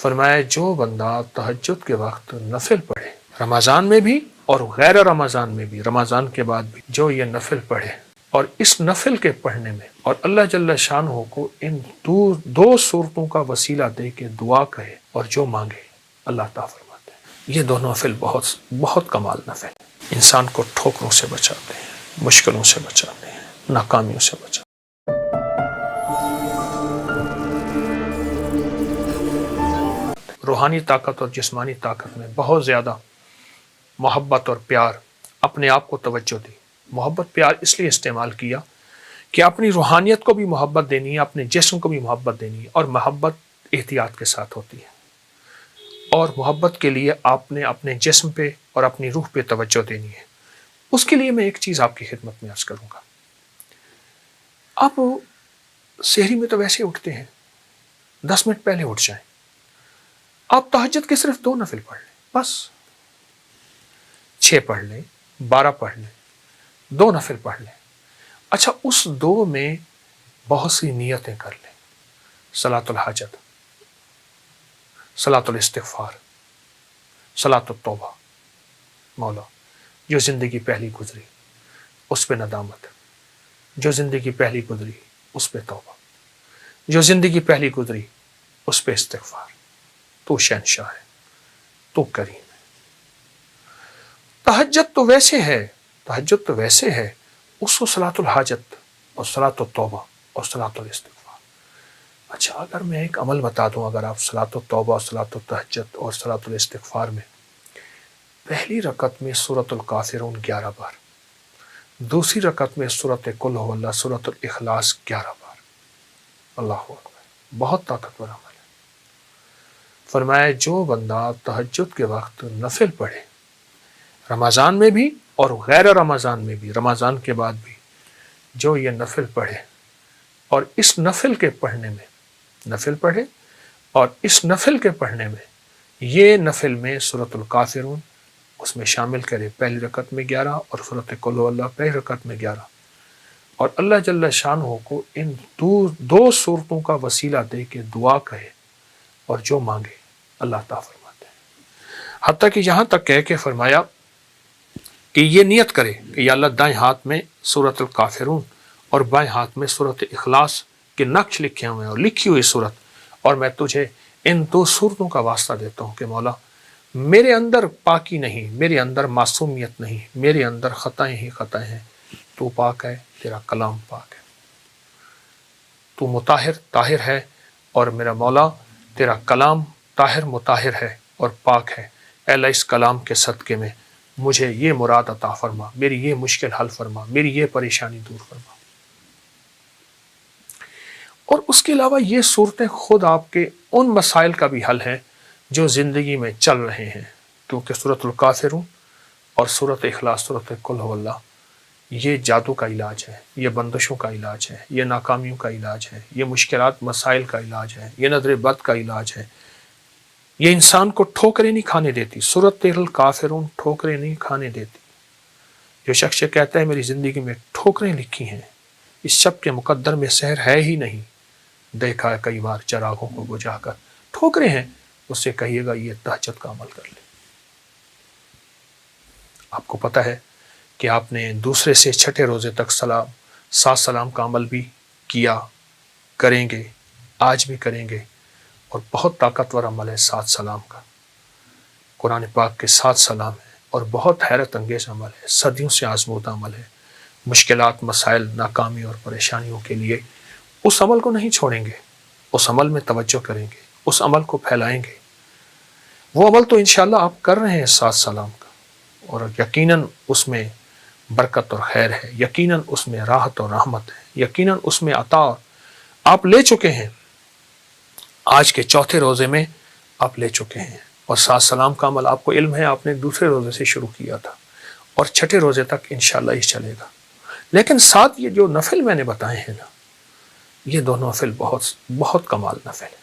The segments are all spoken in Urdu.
فرمایا جو بندہ تہجد کے وقت نفل پڑھے، رمضان میں بھی اور غیر رمضان میں بھی، رمضان کے بعد بھی، جو یہ نفل پڑھے اور اس نفل کے پڑھنے میں اور اللہ جل شانہ کو ان دو صورتوں کا وسیلہ دے کے دعا کہے اور جو مانگے اللہ تعالیٰ فرماتے ہیں یہ دونوں نفل بہت بہت کمال نفل ہیں، انسان کو ٹھوکروں سے بچاتے ہیں، مشکلوں سے بچاتے ہیں، ناکامیوں سے بچاتے ہیں۔ روحانی طاقت اور جسمانی طاقت میں بہت زیادہ محبت اور پیار، اپنے آپ کو توجہ دی۔ محبت پیار اس لیے استعمال کیا کہ اپنی روحانیت کو بھی محبت دینی ہے، اپنے جسم کو بھی محبت دینی ہے، اور محبت احتیاط کے ساتھ ہوتی ہے، اور محبت کے لیے آپ نے اپنے جسم پہ اور اپنی روح پہ توجہ دینی ہے۔ اس کے لیے میں ایک چیز آپ کی خدمت میں عرض کروں گا۔ آپ سحری میں تو ویسے اٹھتے ہیں، 10 منٹ پہلے اٹھ جائیں، آپ تہجد کے صرف 2 نفل پڑھ لیں، بس 6 پڑھ لیں، 12 پڑھ لیں، 2 نفل پڑھ لیں۔ اچھا اس 2 میں بہت سی نیتیں کر لیں، صلاۃ الحاجت، صلاۃ الاستغفار، صلاۃ التوبہ۔ مولا جو زندگی پہلی گزری اس پہ ندامت، جو زندگی پہلی گزری اس پہ توبہ، جو زندگی پہلی گزری اس پہ استغفار۔ تو شہنشاہ ہے، تو کریم ہے۔ تہجد تو ویسے ہے، تہجد تو ویسے ہے، اس کو صلاۃ الحاجت اور صلاۃ التوبہ اور صلاۃ الاستغفار۔ اچھا اگر میں ایک عمل بتا دوں، اگر آپ صلاۃ التوبہ، صلاۃ التہجد اور صلاۃ الاستغفار میں پہلی رکعت میں سورۃ الکافرون 11 بار، دوسری رکعت میں سورۃ قل هو اللہ، سورۃ الاخلاص 11 بار، اللہ اکبر، بہت طاقتور عمل ہے۔ فرمایا جو بندہ تہجد کے وقت نفل پڑھے، رمضان میں بھی اور غیر رمضان میں بھی، رمضان کے بعد بھی، جو یہ نفل پڑھے اور اس نفل کے پڑھنے میں، نفل پڑھے اور اس نفل کے پڑھنے میں، یہ نفل میں سورۃ الکافرون اس میں شامل کرے، پہلی رکعت میں 11 اور سورۃ قل هو اللہ پہلی رکعت میں 11، اور اللہ جل شانہ کو ان دو صورتوں کا وسیلہ دے کے دعا کہے اور جو مانگے اللہ تعالیٰ فرماتے ہیں۔ حتیٰ کہ یہاں تک کہہ کے فرمایا کہ یہ نیت کرے کہ یا اللہ دائیں ہاتھ میں سورۃ الکافرون اور بائیں ہاتھ میں سورۃ اخلاص کے نقش لکھے ہوئے ہیں اور لکھی ہوئی صورت، اور میں تجھے ان 2 صورتوں کا واسطہ دیتا ہوں کہ مولا میرے اندر پاکی نہیں، میرے اندر معصومیت نہیں، میرے اندر خطائیں ہی خطائیں ہیں، تو پاک ہے، تیرا کلام پاک ہے، تو مطہر طاہر ہے، اور میرا مولا تیرا کلام طاہر مطہر ہے اور پاک ہے۔ اے اللہ اس کلام کے صدقے میں مجھے یہ مراد عطا فرما، میری یہ مشکل حل فرما، میری یہ پریشانی دور فرما۔ اور اس کے علاوہ یہ صورتیں خود آپ کے ان مسائل کا بھی حل ہیں جو زندگی میں چل رہے ہیں، کیونکہ سورۃ الکافرون اور سورۃ اخلاص، سورۃ قل هو اللہ، یہ جادو کا علاج ہے، یہ بندشوں کا علاج ہے، یہ ناکامیوں کا علاج ہے، یہ مشکلات مسائل کا علاج ہے، یہ نظر بد کا علاج ہے، یہ انسان کو ٹھوکریں نہیں کھانے دیتی۔ سورۃ الکافرون ٹھوکریں نہیں کھانے دیتی۔ جو شخص کہتا ہے میری زندگی میں ٹھوکریں لکھی ہیں، اس شب کے مقدر میں سحر ہے ہی نہیں، دیکھا ہے کئی بار چراغوں کو بجھا کر، ٹھوکریں ہیں، اس سے کہیے گا یہ تہجد کا عمل کر لے۔ آپ کو پتہ ہے کہ آپ نے دوسرے سے چھٹے روزے تک 7 سلام کا عمل بھی کیا، کریں گے، آج بھی کریں گے، اور بہت طاقتور عمل ہے 7 سلام کا۔ قرآن پاک کے 7 سلام ہیں اور بہت حیرت انگیز عمل ہے، صدیوں سے آزمودہ عمل ہے۔ مشکلات، مسائل، ناکامی اور پریشانیوں کے لیے اس عمل کو نہیں چھوڑیں گے، اس عمل میں توجہ کریں گے، اس عمل کو پھیلائیں گے۔ وہ عمل تو انشاءاللہ آپ کر رہے ہیں 7 سلام کا، اور یقیناً اس میں برکت اور خیر ہے، یقیناً اس میں راحت اور رحمت ہے، یقیناً اس میں عطا آپ لے چکے ہیں۔ آج کے 4تھے روزے میں آپ لے چکے ہیں، اور 7 سلام کا عمل آپ کو علم ہے، آپ نے دوسرے روزے سے شروع کیا تھا، اور چھٹے روزے تک انشاءاللہ یہ چلے گا۔ لیکن ساتھ یہ جو نفل میں نے بتائے ہیں نا، یہ دونوں نفل بہت بہت کمال نفل ہیں،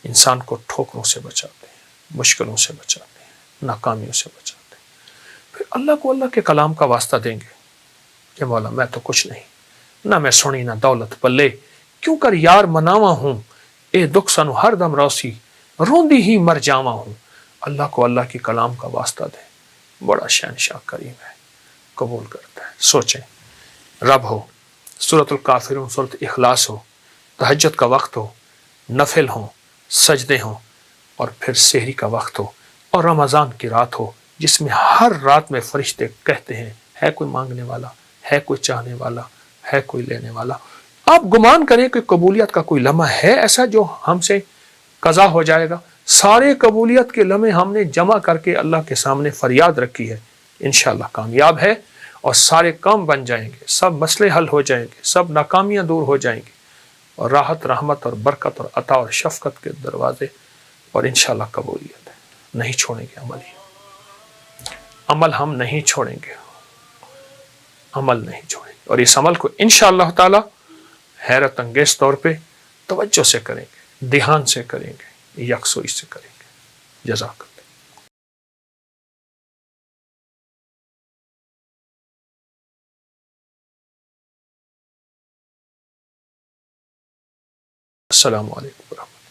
انسان کو ٹھوکروں سے بچاتے ہیں، مشکلوں سے بچاتے ہیں، ناکامیوں سے بچاتے ہیں۔ پھر اللہ کو اللہ کے کلام کا واسطہ دیں گے کہ مولا میں تو کچھ نہیں، نہ میں سنی نہ دولت پلے، کیوں کر یار مناوا ہوں، اے دکھ سنو ہر دم روسی، روندی ہی مر جاوا ہوں. اللہ کو اللہ کی کلام کا واسطہ دیں. بڑا شہنشاہ کریم ہے, قبول کرتا ہے. سوچیں, رب ہو, سورۃ الکافرون, سورۃ اخلاص ہو, تہجد کا وقت ہو, نفل ہوں, سجدے ہوں, اور پھر سحری کا وقت ہو, اور رمضان کی رات ہو جس میں ہر رات میں فرشتے کہتے ہیں ہے کوئی مانگنے والا, ہے کوئی چاہنے والا, ہے کوئی لینے والا. آپ گمان کریں کہ قبولیت کا کوئی لمحہ ہے ایسا جو ہم سے قضا ہو جائے گا. سارے قبولیت کے لمحے ہم نے جمع کر کے اللہ کے سامنے فریاد رکھی ہے, انشاءاللہ کامیاب ہے, اور سارے کام بن جائیں گے, سب مسئلے حل ہو جائیں گے, سب ناکامیاں دور ہو جائیں گی, اور راحت, رحمت اور برکت اور عطا اور شفقت کے دروازے, اور انشاءاللہ قبولیت ہے. نہیں چھوڑیں گے عمل, عمل ہم نہیں چھوڑیں گے, عمل نہیں چھوڑیں گے, اور اس عمل کو انشاءاللہ تعالی حیرت انگیز طور پہ توجہ سے کریں گے, دھیان سے کریں گے, یکسوئی سے کریں گے. جزاک اللہ. السلام علیکم ورحمۃ اللہ.